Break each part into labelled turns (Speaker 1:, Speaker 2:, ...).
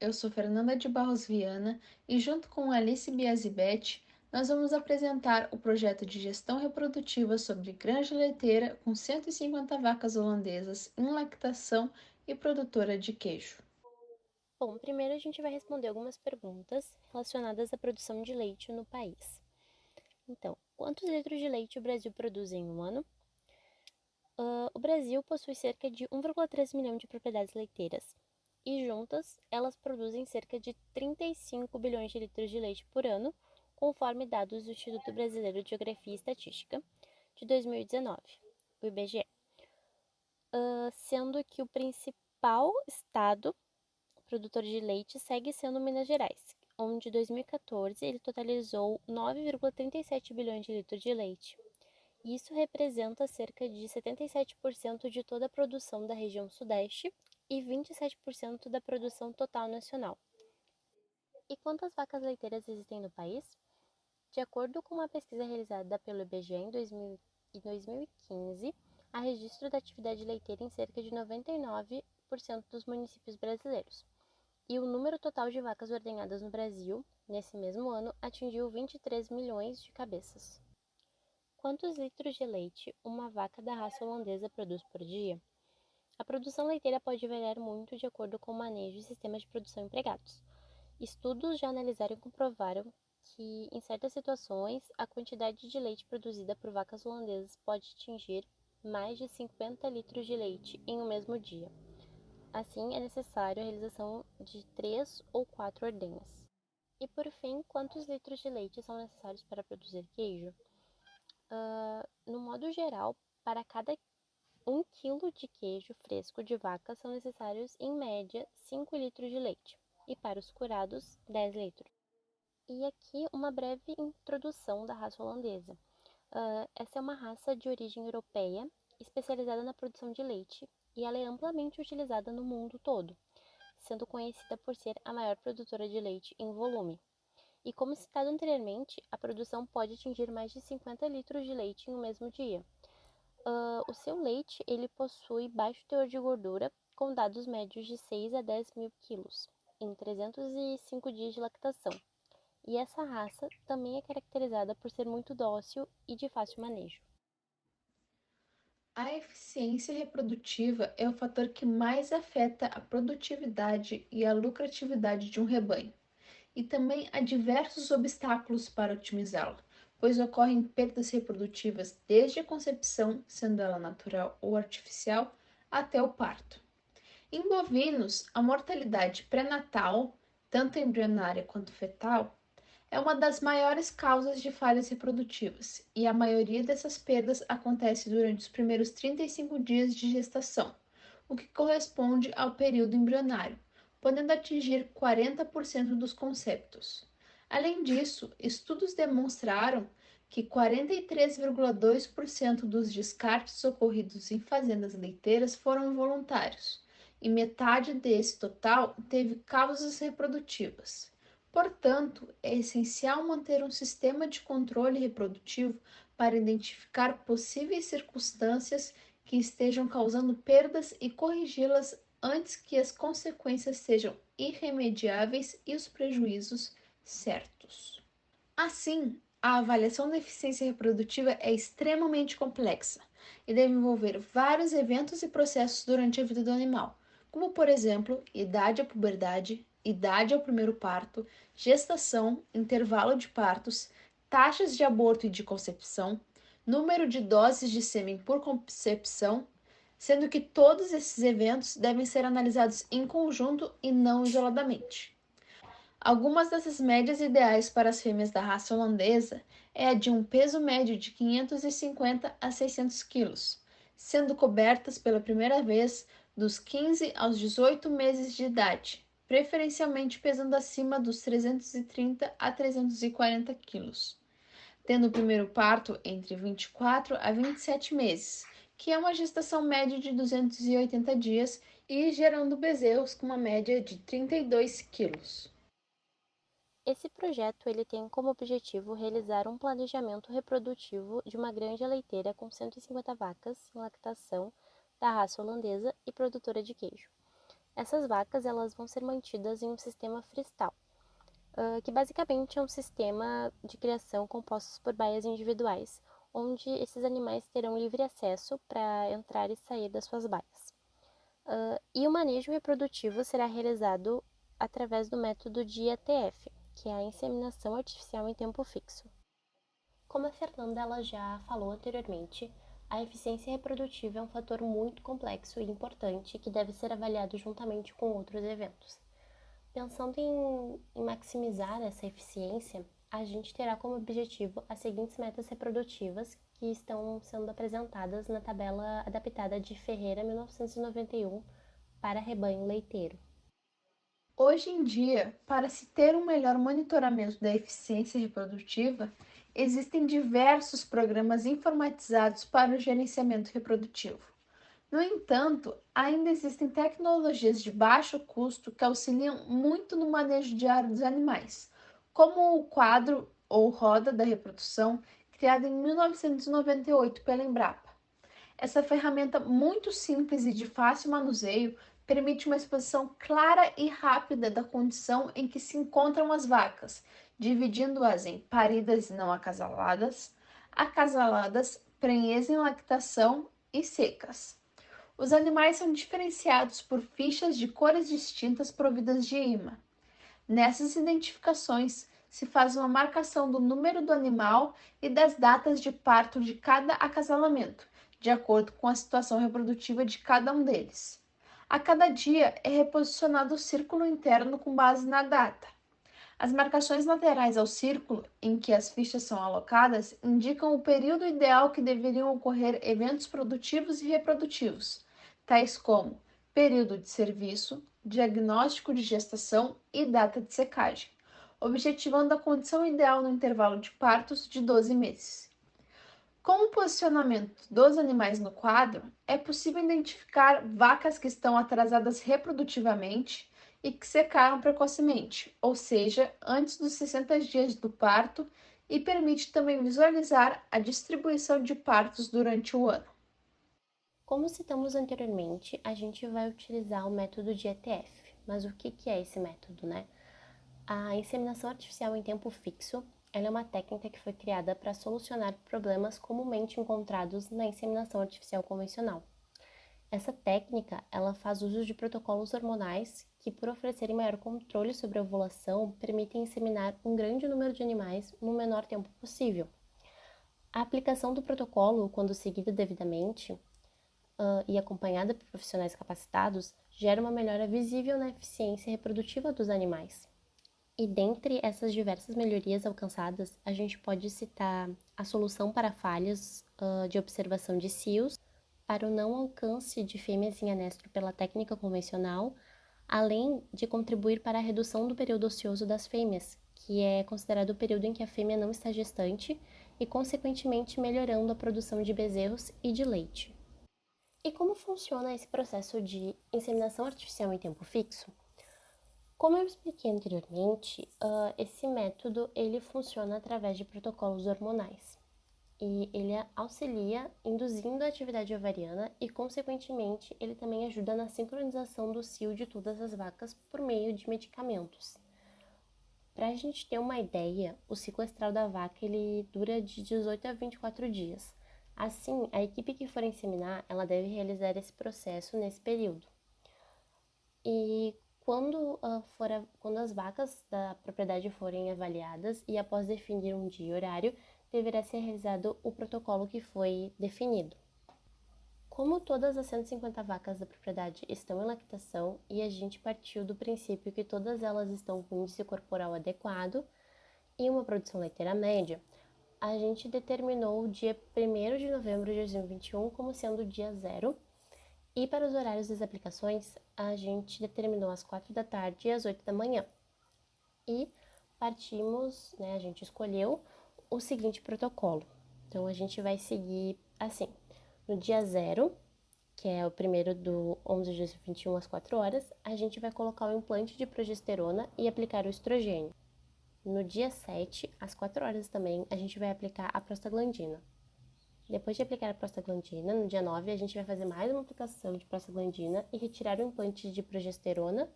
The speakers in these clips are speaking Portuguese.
Speaker 1: eu sou Fernanda de Barros Viana e, junto com Alice Biasibete, nós vamos apresentar o projeto de gestão reprodutiva sobre granja leiteira com 150 vacas holandesas em lactação e produtora de queijo.
Speaker 2: Bom, primeiro a gente vai responder algumas perguntas relacionadas à produção de leite no país. Então, quantos litros de leite o Brasil produz em um ano? O Brasil possui cerca de 1,3 milhão de propriedades leiteiras e juntas elas produzem cerca de 35 bilhões de litros de leite por ano, conforme dados do Instituto Brasileiro de Geografia e Estatística de 2019, o IBGE, sendo que o principal estado produtor de leite segue sendo Minas Gerais, onde em 2014 ele totalizou 9,37 bilhões de litros de leite. Isso representa cerca de 77% de toda a produção da região Sudeste e 27% da produção total nacional. E quantas vacas leiteiras existem no país? De acordo com uma pesquisa realizada pelo IBGE em 2015, há registro da atividade leiteira em cerca de 99% dos municípios brasileiros. E o número total de vacas ordenhadas no Brasil, nesse mesmo ano, atingiu 23 milhões de cabeças. Quantos litros de leite uma vaca da raça holandesa produz por dia? A produção leiteira pode variar muito de acordo com o manejo e sistemas de produção empregados. Estudos já analisaram e comprovaram que, em certas situações, a quantidade de leite produzida por vacas holandesas pode atingir mais de 50 litros de leite em um mesmo dia. Assim, é necessário a realização de 3 ou 4 ordenhas. E por fim, quantos litros de leite são necessários para produzir queijo? No modo geral, para cada 1 quilo de queijo fresco de vaca são necessários, em média, 5 litros de leite, e para os curados, 10 litros. E aqui uma breve introdução da raça holandesa. Essa é uma raça de origem europeia, especializada na produção de leite, e ela é amplamente utilizada no mundo todo, sendo conhecida por ser a maior produtora de leite em volume. E como citado anteriormente, a produção pode atingir mais de 50 litros de leite em um mesmo dia. O seu leite ele possui baixo teor de gordura, com dados médios de 6 a 10 mil quilos, em 305 dias de lactação. E essa raça também é caracterizada por ser muito dócil e de fácil manejo.
Speaker 1: A eficiência reprodutiva é o fator que mais afeta a produtividade e a lucratividade de um rebanho. E também há diversos obstáculos para otimizá-la, pois ocorrem perdas reprodutivas desde a concepção, sendo ela natural ou artificial, até o parto. Em bovinos, a mortalidade pré-natal, tanto embrionária quanto fetal, é uma das maiores causas de falhas reprodutivas, e a maioria dessas perdas acontece durante os primeiros 35 dias de gestação, o que corresponde ao período embrionário, podendo atingir 40% dos conceptos. Além disso, estudos demonstraram que 43,2% dos descartes ocorridos em fazendas leiteiras foram voluntários, e metade desse total teve causas reprodutivas. Portanto, é essencial manter um sistema de controle reprodutivo para identificar possíveis circunstâncias que estejam causando perdas e corrigi-las antes que as consequências sejam irremediáveis e os prejuízos certos. Assim, a avaliação da eficiência reprodutiva é extremamente complexa e deve envolver vários eventos e processos durante a vida do animal, como, por exemplo, idade à puberdade, idade ao primeiro parto, gestação, intervalo de partos, taxas de aborto e de concepção, número de doses de sêmen por concepção, sendo que todos esses eventos devem ser analisados em conjunto e não isoladamente. Algumas dessas médias ideais para as fêmeas da raça holandesa é a de um peso médio de 550 a 600 quilos, sendo cobertas pela primeira vez dos 15 aos 18 meses de idade, preferencialmente pesando acima dos 330 a 340 quilos, tendo o primeiro parto entre 24 a 27 meses, que é uma gestação média de 280 dias, e gerando bezerros com uma média de 32 quilos.
Speaker 2: Esse projeto ele tem como objetivo realizar um planejamento reprodutivo de uma granja leiteira com 150 vacas em lactação da raça holandesa e produtora de queijo. Essas vacas elas vão ser mantidas em um sistema freestyle, que basicamente é um sistema de criação composto por baias individuais, onde esses animais terão livre acesso para entrar e sair das suas baias. E o manejo reprodutivo será realizado através do método de IATF, que é a inseminação artificial em tempo fixo. Como a Fernanda ela já falou anteriormente, a eficiência reprodutiva é um fator muito complexo e importante que deve ser avaliado juntamente com outros eventos. Pensando em maximizar essa eficiência, a gente terá como objetivo as seguintes metas reprodutivas que estão sendo apresentadas na tabela adaptada de Ferreira 1991 para rebanho leiteiro.
Speaker 1: Hoje em dia, para se ter um melhor monitoramento da eficiência reprodutiva, existem diversos programas informatizados para o gerenciamento reprodutivo. No entanto, ainda existem tecnologias de baixo custo que auxiliam muito no manejo diário dos animais, como o quadro ou roda da reprodução, criado em 1998 pela Embrapa. Essa ferramenta muito simples e de fácil manuseio permite uma exposição clara e rápida da condição em que se encontram as vacas, dividindo-as em paridas e não acasaladas, acasaladas, prenhez em lactação e secas. Os animais são diferenciados por fichas de cores distintas providas de imã. Nessas identificações, se faz uma marcação do número do animal e das datas de parto de cada acasalamento, de acordo com a situação reprodutiva de cada um deles. A cada dia é reposicionado o círculo interno com base na data. As marcações laterais ao círculo, em que as fichas são alocadas, indicam o período ideal que deveriam ocorrer eventos produtivos e reprodutivos, tais como período de serviço, diagnóstico de gestação e data de secagem, objetivando a condição ideal no intervalo de partos de 12 meses. Com o posicionamento dos animais no quadro, é possível identificar vacas que estão atrasadas reprodutivamente e que secaram precocemente, ou seja, antes dos 60 dias do parto, e permite também visualizar a distribuição de partos durante o ano.
Speaker 2: Como citamos anteriormente, a gente vai utilizar o método de ETF. Mas o que é esse método, né? A inseminação artificial em tempo fixo, ela é uma técnica que foi criada para solucionar problemas comumente encontrados na inseminação artificial convencional. Essa técnica, ela faz uso de protocolos hormonais que, por oferecerem maior controle sobre a ovulação, permitem inseminar um grande número de animais no menor tempo possível. A aplicação do protocolo, quando seguida devidamente, e acompanhada por profissionais capacitados, gera uma melhora visível na eficiência reprodutiva dos animais. E dentre essas diversas melhorias alcançadas, a gente pode citar a solução para falhas de observação de cios, para o não alcance de fêmeas em anestro pela técnica convencional, além de contribuir para a redução do período ocioso das fêmeas, que é considerado o período em que a fêmea não está gestante, e consequentemente melhorando a produção de bezerros e de leite. E como funciona esse processo de inseminação artificial em tempo fixo? Como eu expliquei anteriormente, esse método ele funciona através de protocolos hormonais e ele auxilia induzindo a atividade ovariana e, consequentemente, ele também ajuda na sincronização do cio de todas as vacas por meio de medicamentos. Para a gente ter uma ideia, o ciclo estral da vaca ele dura de 18 a 24 dias. Assim, a equipe que for inseminar, ela deve realizar esse processo nesse período. E quando as vacas da propriedade forem avaliadas e após definir um dia e horário, deverá ser realizado o protocolo que foi definido. Como todas as 150 vacas da propriedade estão em lactação e a gente partiu do princípio que todas elas estão com índice corporal adequado e uma produção leiteira média, a gente determinou o dia 1º de novembro de 2021 como sendo o dia zero. E para os horários das aplicações, a gente determinou às 4 da tarde e às 8 da manhã. E partimos, né, a gente escolheu o seguinte protocolo. Então, a gente vai seguir assim. No dia 0, que é o primeiro do 11 de 2021 às 4 horas, a gente vai colocar o implante de progesterona e aplicar o estrogênio. No dia 7, às 4 horas também, a gente vai aplicar a prostaglandina. Depois de aplicar a prostaglandina, no dia 9, a gente vai fazer mais uma aplicação de prostaglandina e retirar o implante de progesterona,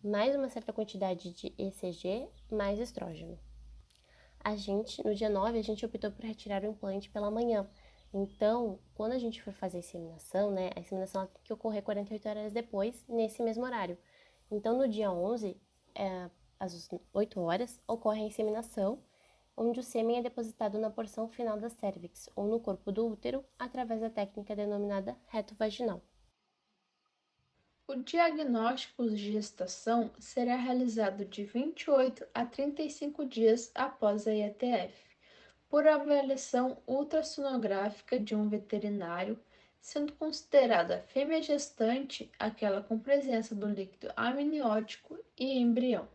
Speaker 2: mais uma certa quantidade de ECG, mais estrógeno. No dia 9, a gente optou por retirar o implante pela manhã. Então, quando a gente for fazer a inseminação, né, a inseminação tem que ocorrer 48 horas depois, nesse mesmo horário. Então, no dia 11, às 8 horas, ocorre a inseminação, onde o sêmen é depositado na porção final da cérvix, ou no corpo do útero, através da técnica denominada reto vaginal.
Speaker 1: O diagnóstico de gestação será realizado de 28 a 35 dias após a IETF, por avaliação ultrassonográfica de um veterinário, sendo considerada a fêmea gestante aquela com presença do líquido amniótico e embrião.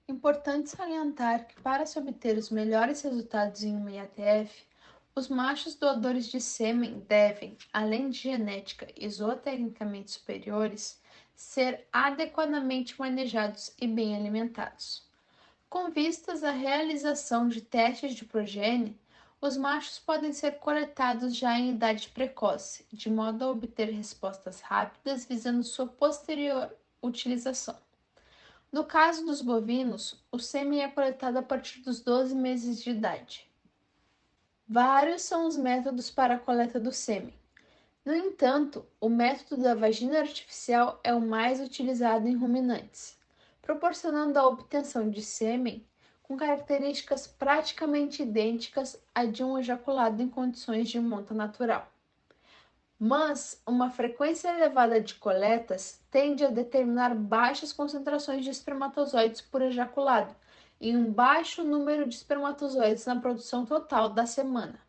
Speaker 1: Importante salientar que, para se obter os melhores resultados em uma IATF, os machos doadores de sêmen devem, além de genética e zootecnicamente superiores, ser adequadamente manejados e bem alimentados. Com vistas à realização de testes de progênie, os machos podem ser coletados já em idade precoce, de modo a obter respostas rápidas visando sua posterior utilização. No caso dos bovinos, o sêmen é coletado a partir dos 12 meses de idade. Vários são os métodos para a coleta do sêmen. No entanto, o método da vagina artificial é o mais utilizado em ruminantes, proporcionando a obtenção de sêmen com características praticamente idênticas à de um ejaculado em condições de monta natural. Mas uma frequência elevada de coletas tende a determinar baixas concentrações de espermatozoides por ejaculado e um baixo número de espermatozoides na produção total da semana.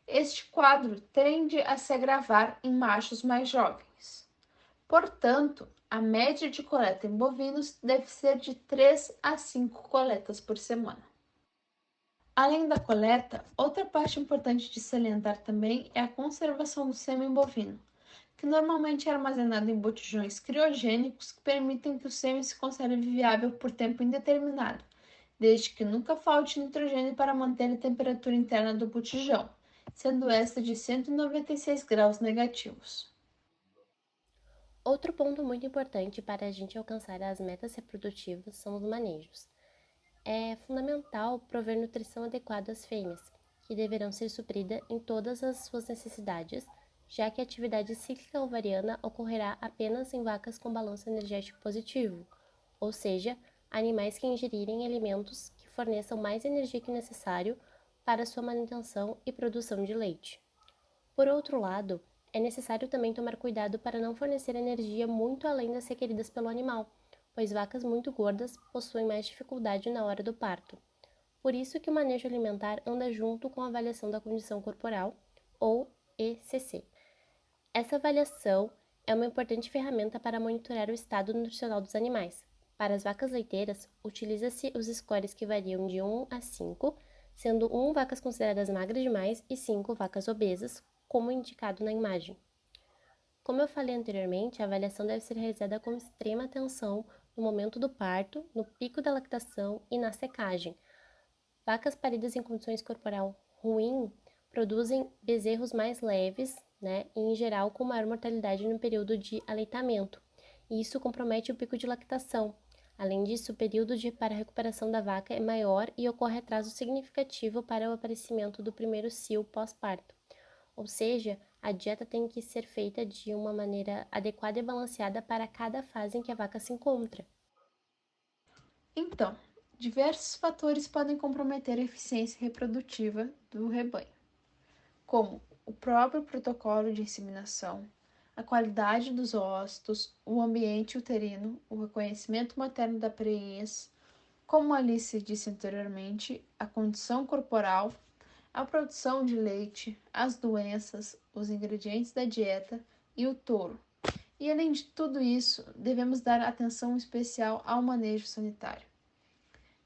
Speaker 1: Este quadro tende a se agravar em machos mais jovens. Portanto, a média de coleta em bovinos deve ser de 3 a 5 coletas por semana. Além da coleta, outra parte importante de salientar também é a conservação do sêmen bovino, que normalmente é armazenado em botijões criogênicos que permitem que o sêmen se conserve viável por tempo indeterminado, desde que nunca falte nitrogênio para manter a temperatura interna do botijão, sendo esta de 196 graus negativos.
Speaker 2: Outro ponto muito importante para a gente alcançar as metas reprodutivas são os manejos. É fundamental prover nutrição adequada às fêmeas, que deverão ser suprida em todas as suas necessidades, já que a atividade cíclica ovariana ocorrerá apenas em vacas com balanço energético positivo, ou seja, animais que ingerirem alimentos que forneçam mais energia que necessário para sua manutenção e produção de leite. Por outro lado, é necessário também tomar cuidado para não fornecer energia muito além das requeridas pelo animal, pois vacas muito gordas possuem mais dificuldade na hora do parto. Por isso que o manejo alimentar anda junto com a avaliação da condição corporal, ou ECC. Essa avaliação é uma importante ferramenta para monitorar o estado nutricional dos animais. Para as vacas leiteiras, utiliza-se os scores que variam de 1 a 5, sendo 1 vacas consideradas magras demais e 5 vacas obesas, como indicado na imagem. Como eu falei anteriormente, a avaliação deve ser realizada com extrema atenção no momento do parto, no pico da lactação e na secagem. Vacas paridas em condições corporal ruim produzem bezerros mais leves, né, e em geral com maior mortalidade no período de aleitamento, e isso compromete o pico de lactação. Além disso, o período para a recuperação da vaca é maior e ocorre atraso significativo para o aparecimento do primeiro cio pós-parto. Ou seja, a dieta tem que ser feita de uma maneira adequada e balanceada para cada fase em que a vaca se encontra.
Speaker 1: Então, diversos fatores podem comprometer a eficiência reprodutiva do rebanho, como o próprio protocolo de inseminação, a qualidade dos ócitos, o ambiente uterino, o reconhecimento materno da prenhez, como Alice disse anteriormente, a condição corporal, a produção de leite, as doenças, os ingredientes da dieta e o touro. E além de tudo isso, devemos dar atenção especial ao manejo sanitário.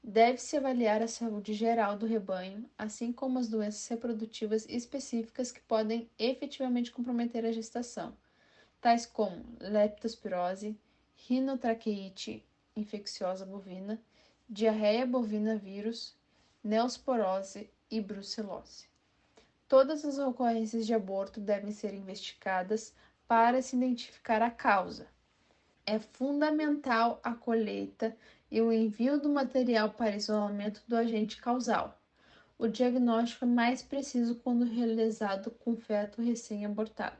Speaker 1: Deve-se avaliar a saúde geral do rebanho, assim como as doenças reprodutivas específicas que podem efetivamente comprometer a gestação, tais como leptospirose, rinotraqueite infecciosa bovina, diarreia bovina vírus, neosporose e brucelose. Todas as ocorrências de aborto devem ser investigadas para se identificar a causa. É fundamental a colheita e o envio do material para isolamento do agente causal. O diagnóstico é mais preciso quando realizado com feto recém-abortado.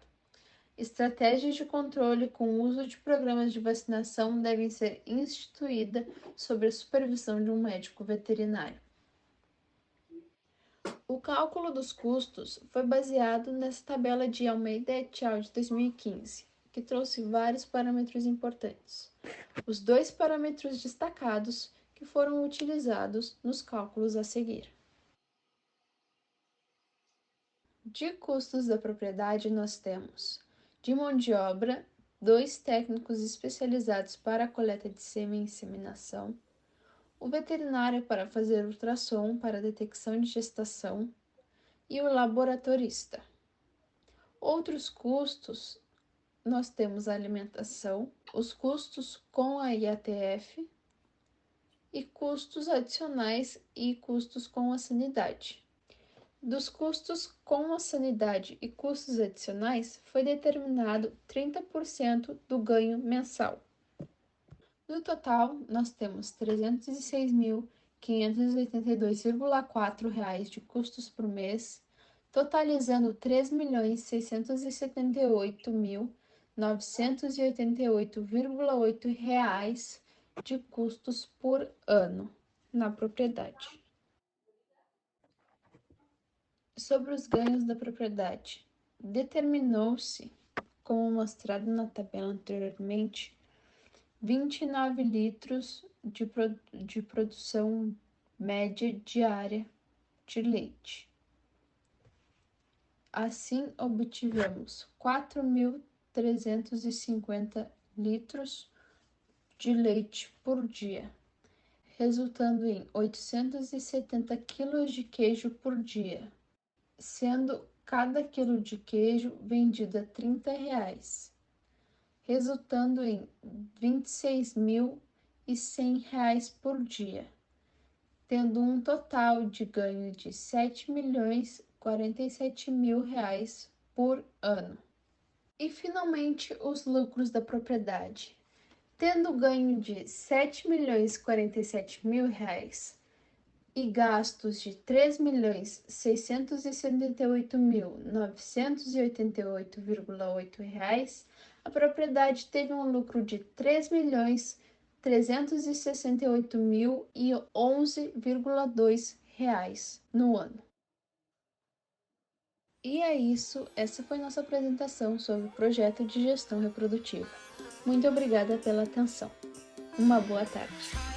Speaker 1: Estratégias de controle com o uso de programas de vacinação devem ser instituídas sob a supervisão de um médico veterinário. O cálculo dos custos foi baseado nessa tabela de Almeida et al. De 2015, que trouxe vários parâmetros importantes. Os dois parâmetros destacados que foram utilizados nos cálculos a seguir. De custos da propriedade, nós temos de mão de obra, 2 técnicos especializados para a coleta de sêmen e inseminação, o veterinário para fazer ultrassom para a detecção de gestação e o laboratorista. Outros custos, nós temos a alimentação, os custos com a IATF e custos adicionais e custos com a sanidade. Dos custos com a sanidade e custos adicionais, foi determinado 30% do ganho mensal. No total, nós temos R$ 306.582,04 de custos por mês, totalizando R$ 3.678.988,8 de custos por ano na propriedade. Sobre os ganhos da propriedade, determinou-se, como mostrado na tabela anteriormente, 29 litros de produção média diária de leite. Assim, obtivemos 4.350 litros de leite por dia, resultando em 870 quilos de queijo por dia, sendo cada quilo de queijo vendido a R$ 30, resultando em R$ 26.100 por dia, tendo um total de ganho de R$ 7.047.000 por ano. E finalmente os lucros da propriedade, tendo ganho de R$ 7.047.000 e gastos de R$ 3.678.988,8, a propriedade teve um lucro de R$ 3.368.011,2 no ano. E é isso, essa foi nossa apresentação sobre o projeto de gestão reprodutiva. Muito obrigada pela atenção. Uma boa tarde.